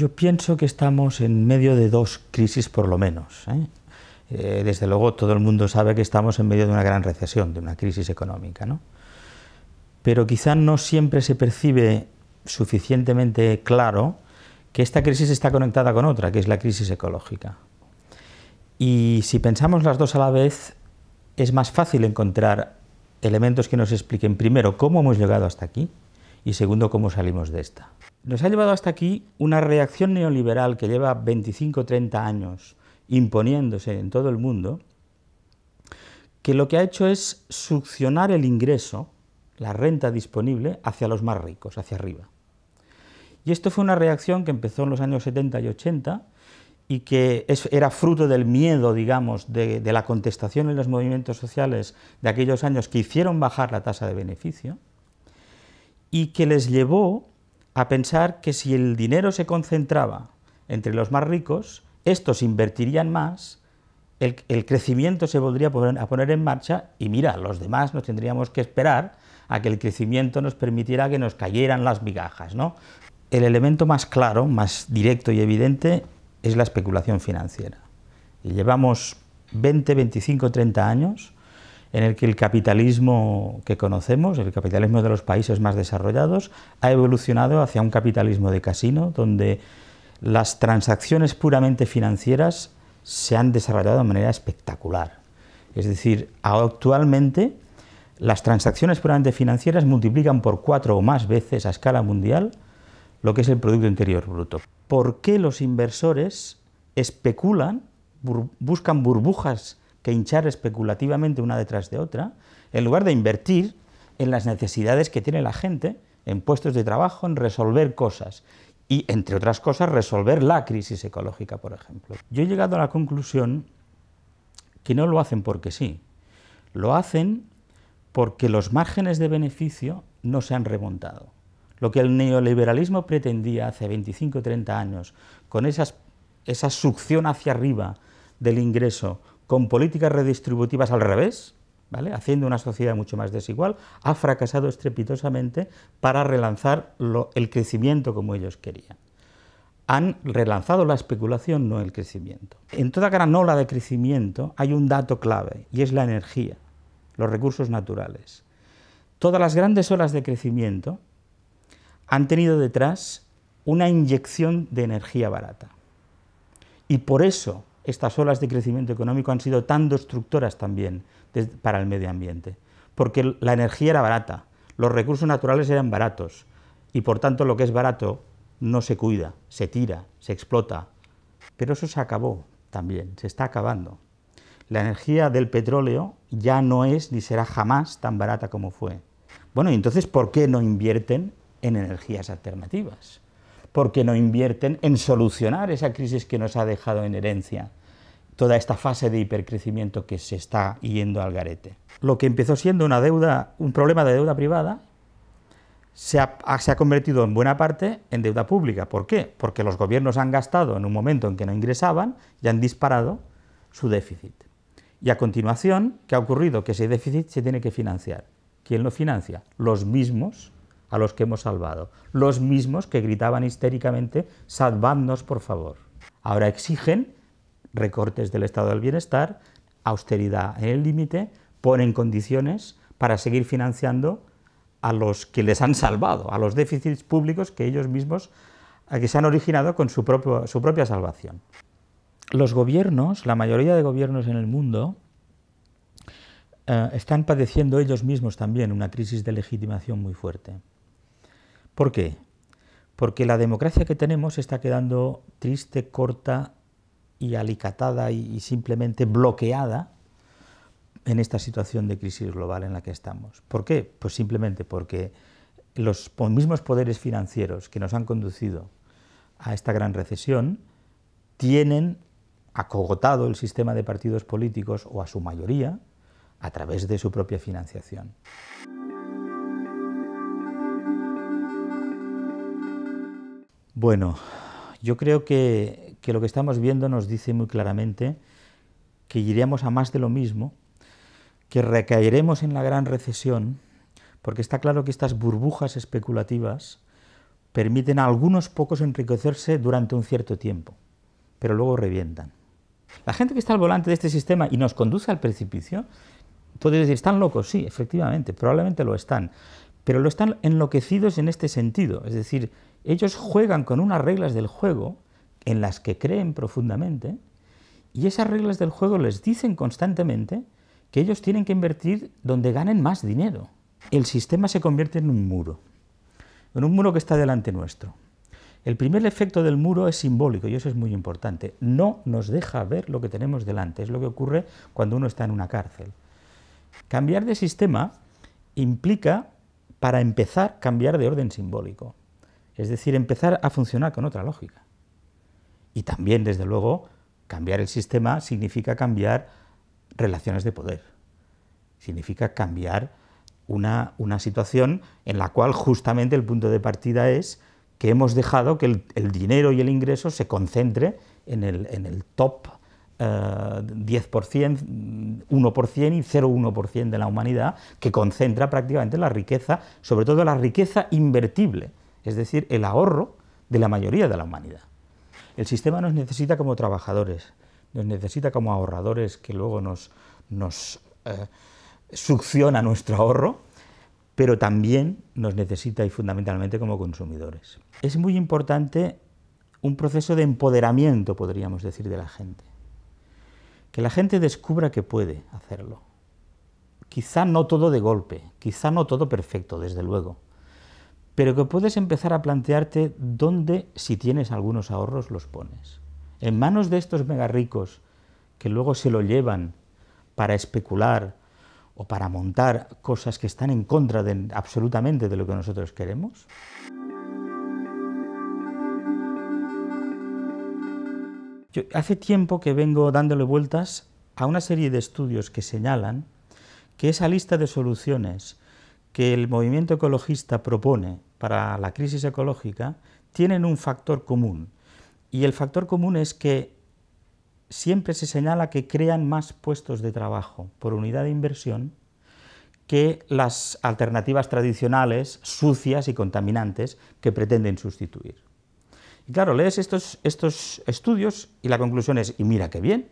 Yo pienso que estamos en medio de dos crisis por lo menos, desde luego todo el mundo sabe que estamos en medio de una gran recesión, de una crisis económica, ¿no? Pero quizá no siempre se percibe suficientemente claro que esta crisis está conectada con otra, que es la crisis ecológica. Y si pensamos las dos a la vez, es más fácil encontrar elementos que nos expliquen, primero, cómo hemos llegado hasta aquí, y segundo, cómo salimos de esta. Nos ha llevado hasta aquí una reacción neoliberal que lleva 25 o 30 años imponiéndose en todo el mundo, que lo que ha hecho es succionar el ingreso, la renta disponible, hacia los más ricos, hacia arriba. Y esto fue una reacción que empezó en los años 70 y 80 y que era fruto del miedo, digamos, de la contestación en los movimientos sociales de aquellos años que hicieron bajar la tasa de beneficio y que les llevó a pensar que si el dinero se concentraba entre los más ricos, estos invertirían más, el crecimiento se volvería a poner en marcha y mira, los demás nos tendríamos que esperar a que el crecimiento nos permitiera que nos cayeran las migajas, ¿no? El elemento más claro, más directo y evidente es la especulación financiera. Y llevamos 20, 25, 30 años en el que el capitalismo que conocemos, el capitalismo de los países más desarrollados, ha evolucionado hacia un capitalismo de casino, donde las transacciones puramente financieras se han desarrollado de manera espectacular. Es decir, actualmente las transacciones puramente financieras multiplican por 4 o más veces a escala mundial lo que es el Producto Interior Bruto. ¿Por qué los inversores especulan, buscan burbujas que hinchar especulativamente una detrás de otra, en lugar de invertir en las necesidades que tiene la gente, en puestos de trabajo, en resolver cosas, y, entre otras cosas, resolver la crisis ecológica, por ejemplo? Yo he llegado a la conclusión que no lo hacen porque sí, lo hacen porque los márgenes de beneficio no se han remontado. Lo que el neoliberalismo pretendía hace 25 o 30 años, con esa succión hacia arriba del ingreso, con políticas redistributivas al revés, ¿vale?, haciendo una sociedad mucho más desigual, ha fracasado estrepitosamente para relanzar el crecimiento como ellos querían. Han relanzado la especulación, no el crecimiento. En toda gran ola de crecimiento hay un dato clave, y es la energía, los recursos naturales. Todas las grandes olas de crecimiento han tenido detrás una inyección de energía barata. Y por eso estas olas de crecimiento económico han sido tan destructoras también para el medio ambiente, porque la energía era barata, los recursos naturales eran baratos, y por tanto lo que es barato no se cuida, se tira, se explota. Pero eso se acabó también, se está acabando. La energía del petróleo ya no es ni será jamás tan barata como fue. Bueno, y entonces, ¿por qué no invierten en energías alternativas? ¿Por qué no invierten en solucionar esa crisis que nos ha dejado en herencia toda esta fase de hipercrecimiento que se está yendo al garete? Lo que empezó siendo un problema de deuda privada se ha convertido en buena parte en deuda pública. ¿Por qué? Porque los gobiernos han gastado en un momento en que no ingresaban y han disparado su déficit. Y a continuación, ¿qué ha ocurrido? Que ese déficit se tiene que financiar. ¿Quién lo financia? Los mismos a los que hemos salvado, los mismos que gritaban histéricamente, salvadnos por favor. Ahora exigen recortes del estado del bienestar, austeridad en el límite, ponen condiciones para seguir financiando a los que les han salvado, a los déficits públicos que ellos mismos que se han originado con su propia salvación. Los gobiernos, la mayoría de gobiernos en el mundo, están padeciendo ellos mismos también una crisis de legitimación muy fuerte. ¿Por qué? Porque la democracia que tenemos está quedando triste, corta y alicatada y simplemente bloqueada en esta situación de crisis global en la que estamos. ¿Por qué? Pues simplemente porque los mismos poderes financieros que nos han conducido a esta gran recesión tienen acogotado el sistema de partidos políticos, o a su mayoría, a través de su propia financiación. Bueno, yo creo que lo que estamos viendo nos dice muy claramente que iremos a más de lo mismo, que recaeremos en la gran recesión, porque está claro que estas burbujas especulativas permiten a algunos pocos enriquecerse durante un cierto tiempo, pero luego revientan. La gente que está al volante de este sistema y nos conduce al precipicio, puede decir, ¿están locos? Sí, efectivamente, probablemente lo están, pero lo están enloquecidos en este sentido, es decir, ellos juegan con unas reglas del juego en las que creen profundamente, y esas reglas del juego les dicen constantemente que ellos tienen que invertir donde ganen más dinero. El sistema se convierte en un muro que está delante nuestro. El primer efecto del muro es simbólico, y eso es muy importante. No nos deja ver lo que tenemos delante, es lo que ocurre cuando uno está en una cárcel. Cambiar de sistema implica, para empezar, cambiar de orden simbólico, es decir, empezar a funcionar con otra lógica. Y también, desde luego, cambiar el sistema significa cambiar relaciones de poder, significa cambiar una situación en la cual justamente el punto de partida es que hemos dejado que el dinero y el ingreso se concentre en el top 10%, 1% y 0,1% de la humanidad, que concentra prácticamente la riqueza, sobre todo la riqueza invertible, es decir, el ahorro de la mayoría de la humanidad. El sistema nos necesita como trabajadores, nos necesita como ahorradores que luego nos succiona nuestro ahorro, pero también nos necesita y fundamentalmente como consumidores. Es muy importante un proceso de empoderamiento, podríamos decir, de la gente. Que la gente descubra que puede hacerlo. Quizá no todo de golpe, quizá no todo perfecto, desde luego, pero que puedes empezar a plantearte dónde, si tienes algunos ahorros, los pones. En manos de estos mega ricos que luego se lo llevan para especular o para montar cosas que están en contra absolutamente de lo que nosotros queremos. Yo hace tiempo que vengo dándole vueltas a una serie de estudios que señalan que esa lista de soluciones que el movimiento ecologista propone para la crisis ecológica tienen un factor común, y el factor común es que siempre se señala que crean más puestos de trabajo por unidad de inversión que las alternativas tradicionales, sucias y contaminantes, que pretenden sustituir. Y claro, lees estos estudios y la conclusión es, y mira qué bien,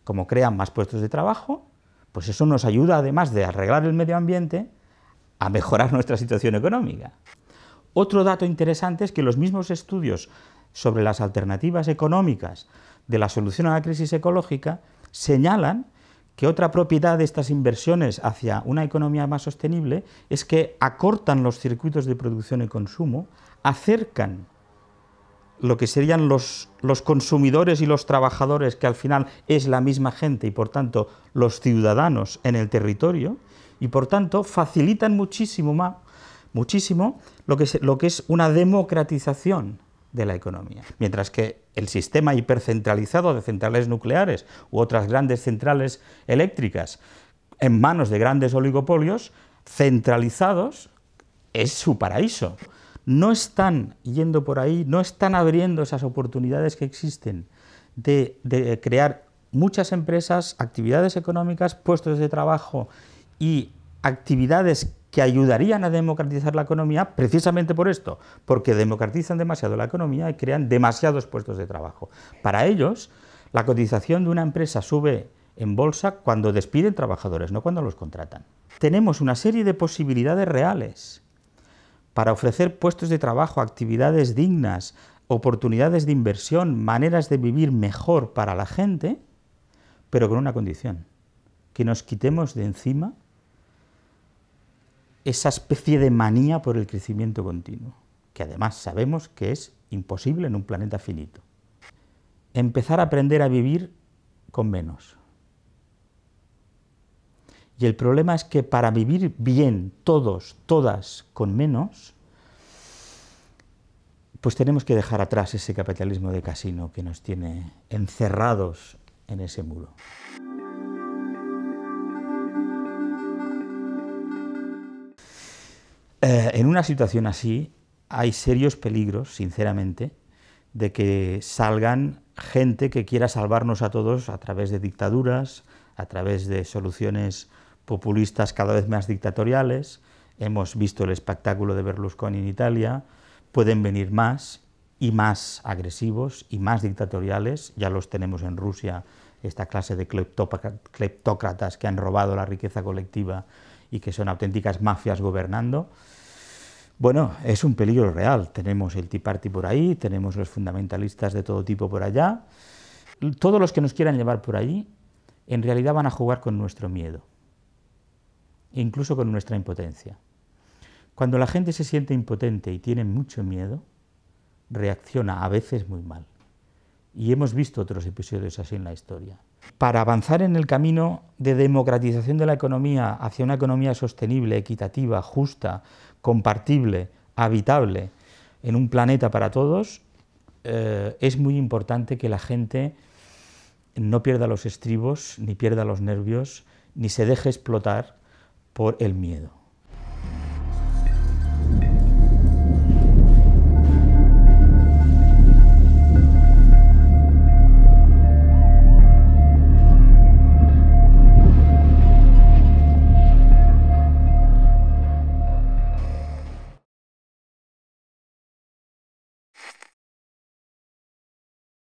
como crean más puestos de trabajo, pues eso nos ayuda, además de arreglar el medio ambiente, a mejorar nuestra situación económica. Otro dato interesante es que los mismos estudios sobre las alternativas económicas de la solución a la crisis ecológica señalan que otra propiedad de estas inversiones hacia una economía más sostenible es que acortan los circuitos de producción y consumo, acercan lo que serían los consumidores y los trabajadores, que al final es la misma gente y por tanto los ciudadanos en el territorio, y por tanto facilitan muchísimo lo que es una democratización de la economía. Mientras que el sistema hipercentralizado de centrales nucleares u otras grandes centrales eléctricas en manos de grandes oligopolios centralizados es su paraíso. No están yendo por ahí, no están abriendo esas oportunidades que existen de crear muchas empresas, actividades económicas, puestos de trabajo y actividades que ayudarían a democratizar la economía, precisamente por esto, porque democratizan demasiado la economía y crean demasiados puestos de trabajo. Para ellos, la cotización de una empresa sube en bolsa cuando despiden trabajadores, no cuando los contratan. Tenemos una serie de posibilidades reales para ofrecer puestos de trabajo, actividades dignas, oportunidades de inversión, maneras de vivir mejor para la gente, pero con una condición, que nos quitemos de encima esa especie de manía por el crecimiento continuo, que además sabemos que es imposible en un planeta finito. Empezar a aprender a vivir con menos. Y el problema es que para vivir bien todos, todas, con menos, pues tenemos que dejar atrás ese capitalismo de casino que nos tiene encerrados en ese muro. En una situación así hay serios peligros, sinceramente, de que salgan gente que quiera salvarnos a todos a través de dictaduras, a través de soluciones populistas cada vez más dictatoriales. Hemos visto el espectáculo de Berlusconi en Italia, pueden venir más y más agresivos y más dictatoriales. Ya los tenemos en Rusia, esta clase de cleptócratas que han robado la riqueza colectiva y que son auténticas mafias gobernando. Bueno, es un peligro real. Tenemos el Tea Party por ahí, tenemos los fundamentalistas de todo tipo por allá. Todos los que nos quieran llevar por allí, en realidad van a jugar con nuestro miedo, incluso con nuestra impotencia. Cuando la gente se siente impotente y tiene mucho miedo, reacciona a veces muy mal. Y hemos visto otros episodios así en la historia. Para avanzar en el camino de democratización de la economía hacia una economía sostenible, equitativa, justa, compartible, habitable, en un planeta para todos, es muy importante que la gente no pierda los estribos, ni pierda los nervios, ni se deje explotar por el miedo.